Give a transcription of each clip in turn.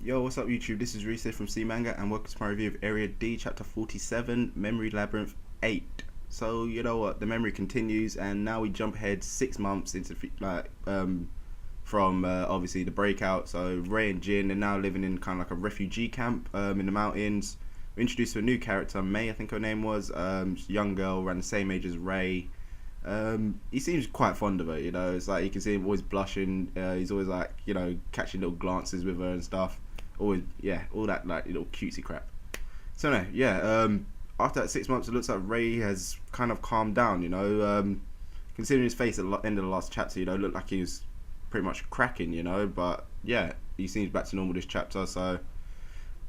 Yo, what's up YouTube? This is Reese from C Manga and welcome to my review of Area D Chapter 47, Memory Labyrinth 8. So, you know what, the memory continues and now we jump ahead 6 months into from obviously the breakout. So Ray and Jin are now living in kind of like a refugee camp in the mountains. We're introduced to a new character, May I think her name was, young girl around the same age as Ray. He seems quite fond of her, you know. It's like you can see him always blushing. He's always like, you know, catching little glances with her and stuff. Always, yeah, all that like little cutesy crap. So no, yeah. After that 6 months, it looks like Ray has kind of calmed down, you know. Considering his face at the end of the last chapter, you know, looked like he was pretty much cracking, you know. But yeah, he seems back to normal this chapter. So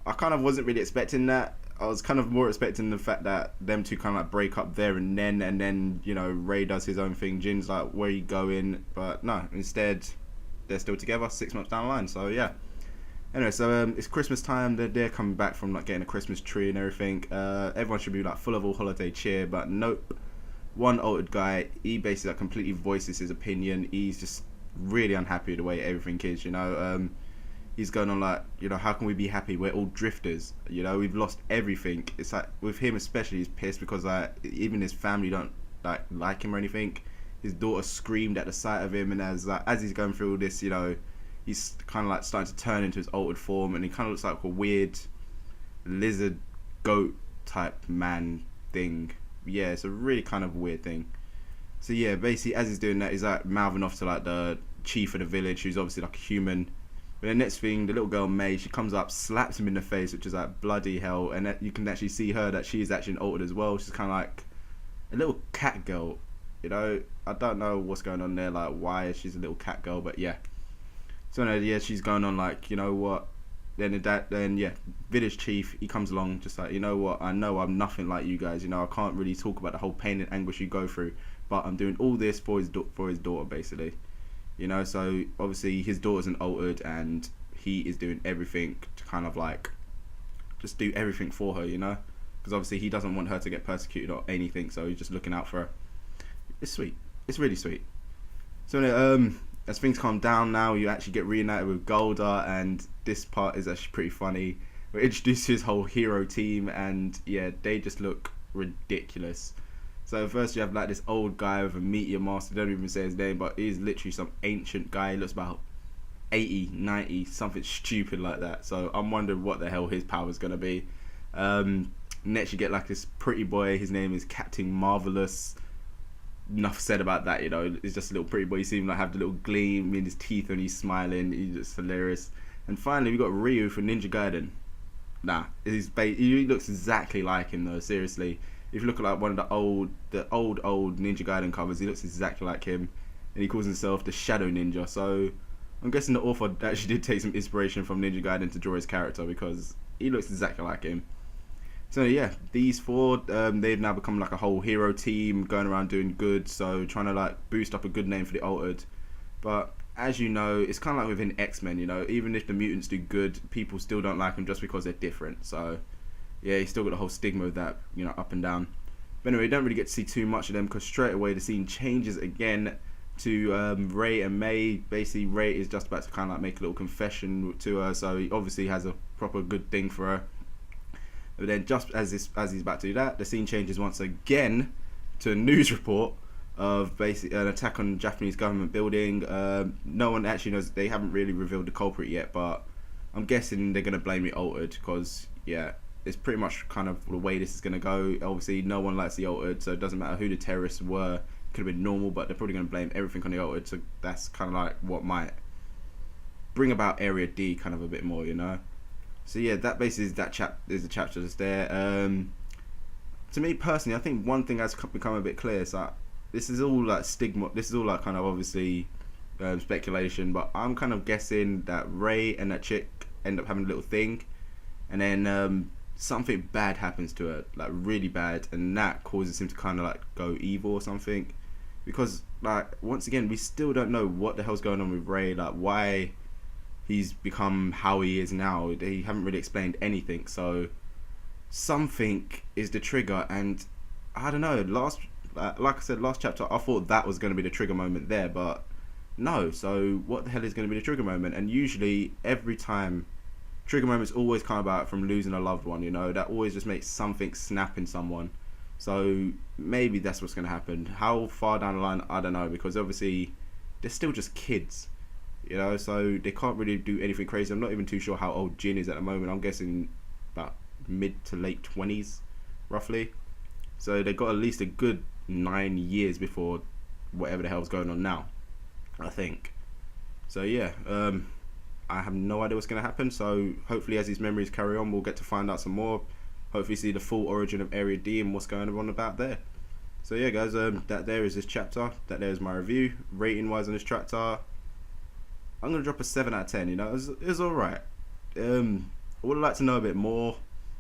I kind of wasn't really expecting that. I was kind of more expecting the fact that them two kind of like break up there and then you know Ray does his own thing. Jin's like, where are you going? But no, instead they're still together 6 months down the line. So yeah. Anyway, so it's Christmas time. They're coming back from like getting a Christmas tree and everything. Everyone should be like full of all holiday cheer, but nope. One altered guy, he basically like completely voices his opinion. He's just really unhappy with the way everything is, you know. He's going on like, you know, how can we be happy? We're all drifters, you know. We've lost everything. It's like with him especially, he's pissed because like even his family don't like him or anything. His daughter screamed at the sight of him, and as he's going through all this, you know, he's kind of like starting to turn into his altered form, and he kind of looks like a weird lizard goat type man thing. Yeah, it's a really kind of weird thing. So yeah, basically as he's doing that, he's like mouthing off to like the chief of the village, who's obviously like a human. But the next thing, the little girl May, she comes up, slaps him in the face, which is like bloody hell, and you can actually see her that she's actually an altered as well. She's kind of like a little cat girl, you know. I don't know what's going on there, like why she's a little cat girl, but yeah. So no, yeah, she's going on like, you know what? Then yeah, village chief, he comes along, just like, you know what? I know I'm nothing like you guys. You know, I can't really talk about the whole pain and anguish you go through, but I'm doing all this for his daughter, basically. You know, so obviously his daughter's an altered, and he is doing everything to kind of like just do everything for her, you know, because obviously he doesn't want her to get persecuted or anything, so he's just looking out for her. It's sweet. It's really sweet. So as things calm down now, you actually get reunited with Golda, and this part is actually pretty funny. We're introduced to his whole hero team, and yeah, they just look ridiculous. So first you have like this old guy with a meteor master, don't even say his name, but he's literally some ancient guy. He looks about 80, 90, something stupid like that. So I'm wondering what the hell his power is going to be. Next you get like this pretty boy, his name is Captain Marvelous. Enough said about that, you know. It's just a little pretty boy. You see him like have the little gleam in his teeth when he's smiling. He's just hilarious. And finally we got Ryu from Ninja Gaiden. Nah, he looks exactly like him though, seriously. If you look at like one of the old Ninja Gaiden covers, he looks exactly like him, and he calls himself the Shadow Ninja. So I'm guessing the author actually did take some inspiration from Ninja Gaiden to draw his character, because he looks exactly like him. So yeah, these four, they've now become like a whole hero team, going around doing good, so trying to like boost up a good name for the altered. But as you know, it's kind of like within X-Men, you know, even if the mutants do good, people still don't like them just because they're different. So yeah, you still got the whole stigma of that, you know, up and down. But anyway, you don't really get to see too much of them, because straight away the scene changes again to Ray and May. Basically, Ray is just about to kind of like make a little confession to her, so he obviously has a proper good thing for her. But then just as he's about to do that, the scene changes once again to a news report of basically an attack on a Japanese government building. No one actually knows. They haven't really revealed the culprit yet, but I'm guessing they're going to blame the altered, because yeah, it's pretty much kind of the way this is going to go. Obviously no one likes the altered, so it doesn't matter who the terrorists were. It could have been normal, but they're probably going to blame everything on the altered, so that's kind of like what might bring about Area D kind of a bit more, you know. So yeah, that basically is the chapter that's there. To me personally, I think one thing has become a bit clear is that this is all like stigma, this is all like kind of obviously speculation, but I'm kind of guessing that Ray and that chick end up having a little thing, and then something bad happens to her, like really bad, and that causes him to kind of like go evil or something. Because like once again, we still don't know what the hell's going on with Ray, like why he's become how he is now. They haven't really explained anything, so something is the trigger. And I don't know, like I said, last chapter I thought that was going to be the trigger moment there, but no. So what the hell is going to be the trigger moment? And usually every time trigger moments always come about from losing a loved one, you know, that always just makes something snap in someone. So maybe that's what's going to happen. How far down the line, I don't know, because obviously they're still just kids, you know, so they can't really do anything crazy. I'm not even too sure how old Jin is at the moment. I'm guessing about mid to late 20s, roughly. So they got at least a good 9 years before whatever the hell's going on now, I think. So yeah, I have no idea what's going to happen. So hopefully as these memories carry on, we'll get to find out some more. Hopefully see the full origin of Area D and what's going on about there. So yeah guys, that there is this chapter. That there is my review. Rating wise on this chapter, I'm going to drop a 7 out of 10. You know, it was alright. I would like to know a bit more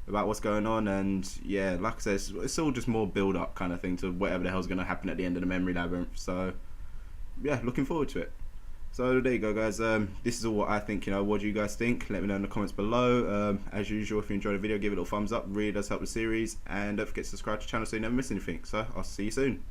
about what's going on, and yeah, like I said, it's all just more build up kind of thing to whatever the hell's going to happen at the end of the memory labyrinth. So yeah, looking forward to it. So there you go guys, this is all what I think, you know. What do you guys think? Let me know in the comments below. As usual, if you enjoyed the video, give it a little thumbs up, really does help the series, and don't forget to subscribe to the channel so you never miss anything. So I'll see you soon.